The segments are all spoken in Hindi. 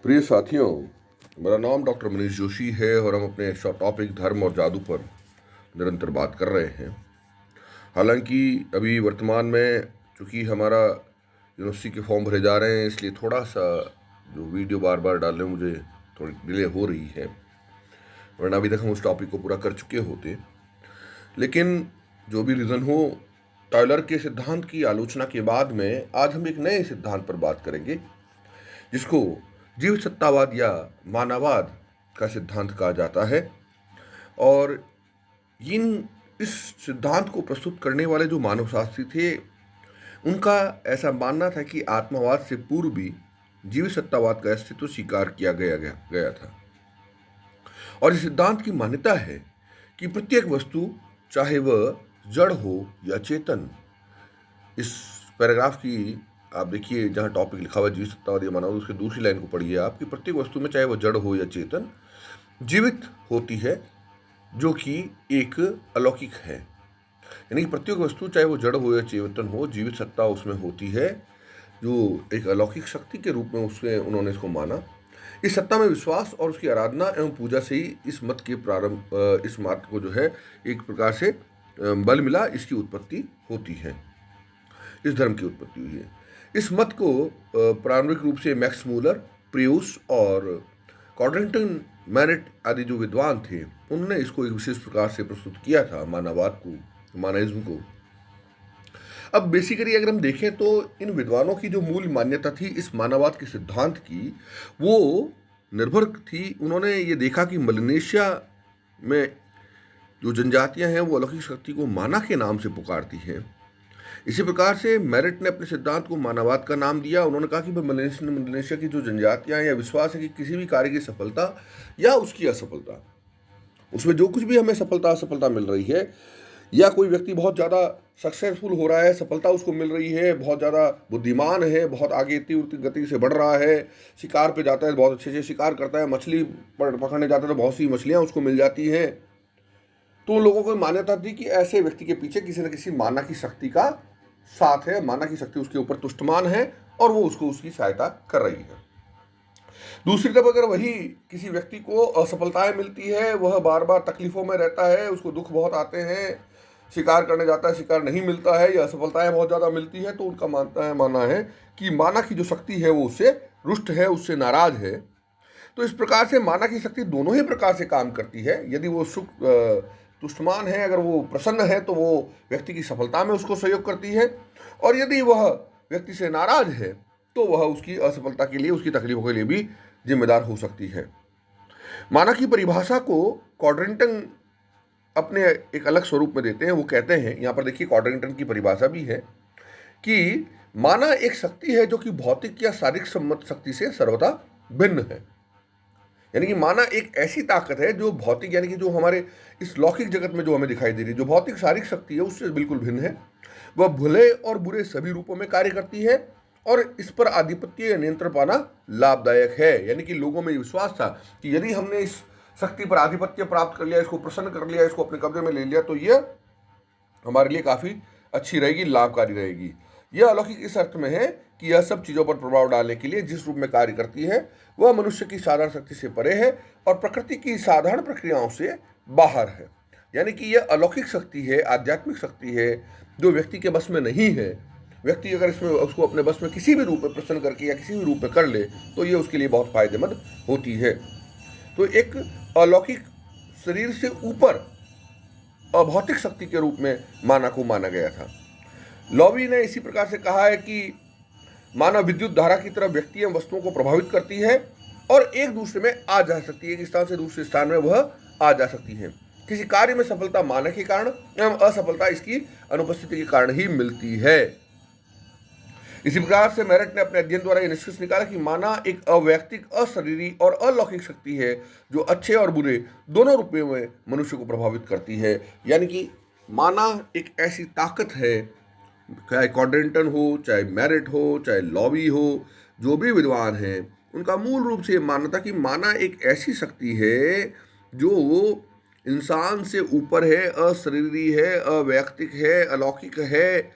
प्रिय साथियों, मेरा नाम डॉक्टर मनीष जोशी है और हम अपने टॉपिक धर्म और जादू पर निरंतर बात कर रहे हैं। हालांकि अभी वर्तमान में चूंकि हमारा यूनिवर्सिटी के फॉर्म भरे जा रहे हैं, इसलिए थोड़ा सा जो वीडियो बार बार डालने में मुझे थोड़ी डिले हो रही है, वरना अभी तक हम उस टॉपिक को पूरा कर चुके होते। लेकिन जो भी रीज़न हो, टायलर के सिद्धांत की आलोचना के बाद में आज हम एक नए सिद्धांत पर बात करेंगे, जिसको जीव सत्तावाद या मानववाद का सिद्धांत कहा जाता है। और इन इस सिद्धांत को प्रस्तुत करने वाले जो मानवशास्त्री थे, उनका ऐसा मानना था कि आत्मवाद से पूर्व भी जीव सत्तावाद का अस्तित्व स्वीकार किया गया था। और इस सिद्धांत की मान्यता है कि प्रत्येक वस्तु, चाहे वह जड़ हो या चेतन, इस पैराग्राफ की आप देखिए जहाँ टॉपिक लिखा हुआ है जीव सत्तावाद या मानववाद, उसके दूसरी लाइन को पढ़िए आप, कि प्रत्येक वस्तु में चाहे वह जड़ हो या चेतन जीवित होती है, जो कि एक अलौकिक है। यानी कि प्रत्येक वस्तु, चाहे वो जड़ हो या चेतन हो, जीवित सत्ता उसमें होती है, जो एक अलौकिक शक्ति के रूप में उसमें उन्होंने इसको माना। इस सत्ता में विश्वास और उसकी आराधना एवं पूजा से ही इस मत को जो है एक प्रकार से बल मिला, इसकी उत्पत्ति होती है, इस धर्म की उत्पत्ति हुई है। इस मत को प्रारंभिक रूप से मैक्स मूलर, प्रियूस और कॉड्रिंगटन मैनेट आदि जो विद्वान थे, उन्होंने इसको एक विशेष प्रकार से प्रस्तुत किया था, मानववाद को, मानविज्म को। अब बेसिकली अगर हम देखें तो इन विद्वानों की जो मूल मान्यता थी इस मानववाद के सिद्धांत की, वो निर्भर थी, उन्होंने ये देखा कि मलेशिया में जो जनजातियां हैं वो अलौकिक शक्ति को माना के नाम से पुकारती हैं। इसी प्रकार से मैरिट ने अपने सिद्धांत को मानववाद का नाम दिया। उन्होंने कहा कि मलेशिया की जो जनजातियां या विश्वास है कि किसी भी कार्य की सफलता या उसकी असफलता, उसमें जो कुछ भी हमें सफलता असफलता मिल रही है, या कोई व्यक्ति बहुत ज़्यादा सक्सेसफुल हो रहा है, सफलता उसको मिल रही है, बहुत ज़्यादा बुद्धिमान है, बहुत आगे तीव्र गति से बढ़ रहा है, शिकार पे जाता है, बहुत अच्छे से शिकार करता है, मछली पकड़ने जाता है तो बहुत सी मछलियाँ उसको मिल जाती हैं, तो उन लोगों को मान्यता थी कि ऐसे व्यक्ति के पीछे किसी न किसी माना की शक्ति का साथ है, माना की शक्ति उसके ऊपर तुष्टमान है और वो उसको उसकी सहायता कर रही है। दूसरी तरफ अगर वही किसी व्यक्ति को असफलताएं मिलती है, वह बार बार तकलीफों में रहता है, उसको दुख बहुत आते हैं, शिकार करने जाता है, शिकार नहीं मिलता है, या असफलताएं बहुत ज़्यादा मिलती है, तो उनका मानना है कि माना की जो शक्ति है वो उससे रुष्ट है, उससे नाराज है। तो इस प्रकार से माना की शक्ति दोनों ही प्रकार से काम करती है। यदि वो तुष्टमान है, अगर वो प्रसन्न है, तो वो व्यक्ति की सफलता में उसको सहयोग करती है, और यदि वह व्यक्ति से नाराज है तो वह उसकी असफलता के लिए, उसकी तकलीफों के लिए भी जिम्मेदार हो सकती है। माना की परिभाषा को कॉड्रिंगटन अपने एक अलग स्वरूप में देते हैं। वो कहते हैं, यहाँ पर देखिए कॉड्रिंगटन की परिभाषा भी है कि माना एक शक्ति है जो कि भौतिक या शारीरिक सम्मत शक्ति से सर्वथा भिन्न है। यानी कि माना एक ऐसी ताकत है जो भौतिक, यानी कि जो हमारे इस लौकिक जगत में जो हमें दिखाई दे रही है, जो भौतिक शारीरिक शक्ति है उससे बिल्कुल भिन्न है। वह भले और बुरे सभी रूपों में कार्य करती है और इस पर आधिपत्य या नियंत्रण पाना लाभदायक है। यानी कि लोगों में विश्वास था कि यदि हमने इस शक्ति पर आधिपत्य प्राप्त कर लिया, इसको प्रसन्न कर लिया, इसको अपने कब्जे में ले लिया, तो यह हमारे लिए काफ़ी अच्छी रहेगी, लाभकारी रहेगी। यह अलौकिक इस अर्थ में है कि यह सब चीज़ों पर प्रभाव डालने के लिए जिस रूप में कार्य करती है वह मनुष्य की साधारण शक्ति से परे है और प्रकृति की साधारण प्रक्रियाओं से बाहर है। यानी कि यह अलौकिक शक्ति है, आध्यात्मिक शक्ति है, जो व्यक्ति के बस में नहीं है। व्यक्ति अगर इसमें उसको अपने बस में किसी भी रूप में प्रसन्न करके या किसी भी रूप में कर ले, तो ये उसके लिए बहुत फायदेमंद होती है। तो एक अलौकिक, शरीर से ऊपर अभौतिक शक्ति के रूप में माना को माना गया था। लॉवी ने इसी प्रकार से कहा है कि माना विद्युत धारा की तरह व्यक्ति एवं वस्तुओं को प्रभावित करती है और एक दूसरे में आ जा सकती है, एक स्थान से दूसरे स्थान में वह आ जा सकती है। किसी कार्य में सफलता माना के कारण एवं असफलता इसकी अनुपस्थिति के कारण ही मिलती है। इसी प्रकार से मैरिट ने अपने अध्ययन द्वारा यह निष्कर्ष निकाला कि माना एक अवैयक्तिक, अशरीरी और अलौकिक शक्ति है जो अच्छे और बुरे दोनों रूपों में मनुष्य को प्रभावित करती है। यानी कि माना एक ऐसी ताकत है, चाहे कॉड्रिंगटन हो, चाहे मैरिट हो, चाहे लॉवी हो, जो भी विद्वान हैं, उनका मूल रूप से मानना था कि माना एक ऐसी शक्ति है जो इंसान से ऊपर है, अशरीरी है, अवैयक्तिक है, अलौकिक है,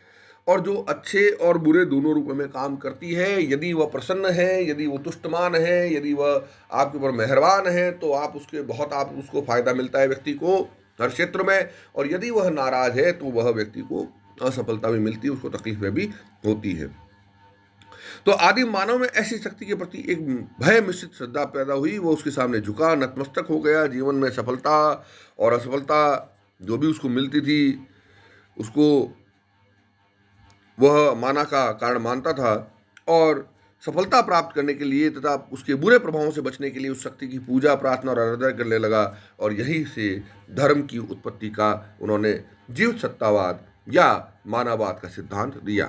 और जो अच्छे और बुरे दोनों रूपों में काम करती है। यदि वह प्रसन्न है, यदि वो तुष्टमान है, यदि वह आपके ऊपर मेहरबान है, तो आप उसको फायदा मिलता है व्यक्ति को हर क्षेत्र में। और यदि वह नाराज है तो वह व्यक्ति को असफलता भी मिलती है, उसको तकलीफें भी होती है। तो आदिम मानव में ऐसी शक्ति के प्रति एक भय मिश्रित श्रद्धा पैदा हुई। वो उसके सामने झुका, नतमस्तक हो गया। जीवन में सफलता और असफलता जो भी उसको मिलती थी, उसको वह माना का कारण मानता था, और सफलता प्राप्त करने के लिए तथा उसके बुरे प्रभावों से बचने के लिए उस शक्ति की पूजा, प्रार्थना और आराधना करने लगा। और यही से धर्म की उत्पत्ति का उन्होंने जीवित सत्तावाद या मानववाद का सिद्धांत दिया।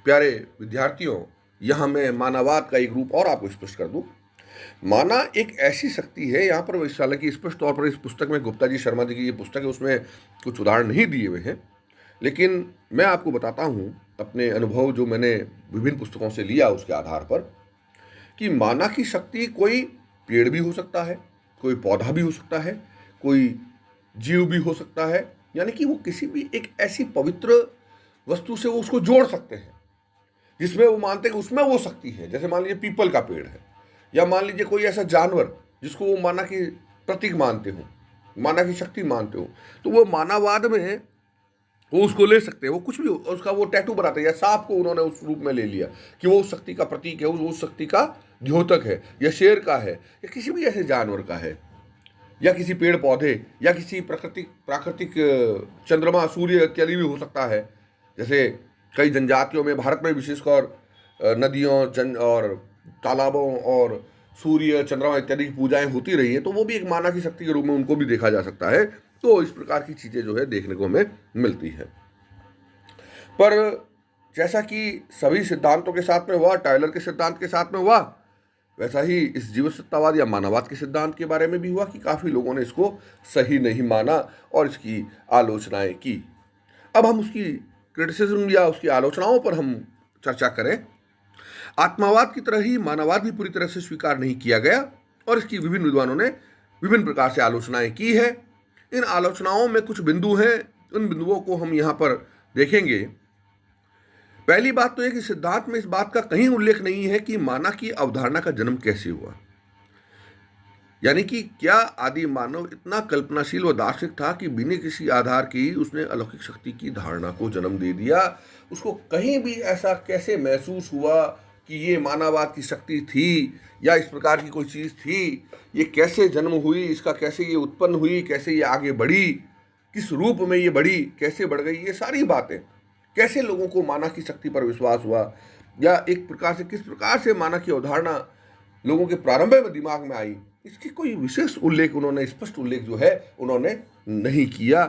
प्यारे विद्यार्थियों, यहाँ मैं मानववाद का एक रूप और आपको स्पष्ट कर दूं। माना एक ऐसी शक्ति है, यहाँ पर हालांकि स्पष्ट तौर पर इस पुस्तक में, गुप्ता जी शर्मा जी की ये पुस्तक है, उसमें कुछ उदाहरण नहीं दिए हुए हैं, लेकिन मैं आपको बताता हूँ अपने अनुभव जो मैंने विभिन्न पुस्तकों से लिया उसके आधार पर, कि माना की शक्ति कोई पेड़ भी हो सकता है, कोई पौधा भी हो सकता है, कोई जीव भी हो सकता है। यानी कि वो किसी भी एक ऐसी पवित्र वस्तु से वो उसको जोड़ सकते हैं जिसमें वो मानते हैं कि उसमें वो शक्ति है। जैसे मान लीजिए पीपल का पेड़ है, या मान लीजिए कोई ऐसा जानवर जिसको वो माना की प्रतीक मानते हो, माना की शक्ति मानते हो, तो वो मानववाद में वो उसको ले सकते हैं। वो कुछ भी उसका वो टैटू बनाते हैं, या सांप को उन्होंने उस रूप में ले लिया कि वो उस शक्ति का प्रतीक है, उस शक्ति का द्योतक है, या शेर का है, या किसी भी ऐसे जानवर का है, या किसी पेड़ पौधे, या किसी प्राकृतिक चंद्रमा, सूर्य इत्यादि भी हो सकता है। जैसे कई जनजातियों में, भारत में विशेषकर नदियों और तालाबों और सूर्य, चंद्रमा इत्यादि की पूजाएं होती रही है, तो वो भी एक माना की शक्ति के रूप में उनको भी देखा जा सकता है। तो इस प्रकार की चीजें जो है देखने को हमें मिलती है। पर जैसा कि सभी सिद्धांतों के साथ में हुआ, टायलर के सिद्धांत के साथ में हुआ, वैसा ही इस जीव सत्तावाद या मानववाद के सिद्धांत के बारे में भी हुआ कि काफी लोगों ने इसको सही नहीं माना और इसकी आलोचनाएं की। अब हम उसकी क्रिटिसिज्म या उसकी आलोचनाओं पर हम चर्चा करें। आत्मावाद की तरह ही मानववाद भी पूरी तरह से स्वीकार नहीं किया गया, और इसकी विभिन्न विद्वानों ने विभिन्न प्रकार से आलोचनाएं की है। इन आलोचनाओं में कुछ बिंदु हैं, उन बिंदुओं को हम यहाँ पर देखेंगे। पहली बात तो यह कि सिद्धांत में इस बात का कहीं उल्लेख नहीं है कि माना की अवधारणा का जन्म कैसे हुआ। यानी कि क्या आदि मानव इतना कल्पनाशील व दार्शनिक था कि बिना किसी आधार के ही उसने अलौकिक शक्ति की धारणा को जन्म दे दिया। उसको कहीं भी ऐसा कैसे महसूस हुआ कि ये मानववाद की शक्ति थी या इस प्रकार की कोई चीज़ थी, ये कैसे जन्म हुई, इसका कैसे ये उत्पन्न हुई, कैसे ये आगे बढ़ी, किस रूप में ये बढ़ी, कैसे बढ़ गई, ये सारी बातें, कैसे लोगों को माना की शक्ति पर विश्वास हुआ, या एक प्रकार से किस प्रकार से माना की अवधारणा लोगों के प्रारंभ में दिमाग में आई, इसकी कोई विशेष उल्लेख उन्होंने, स्पष्ट उल्लेख जो है उन्होंने नहीं किया।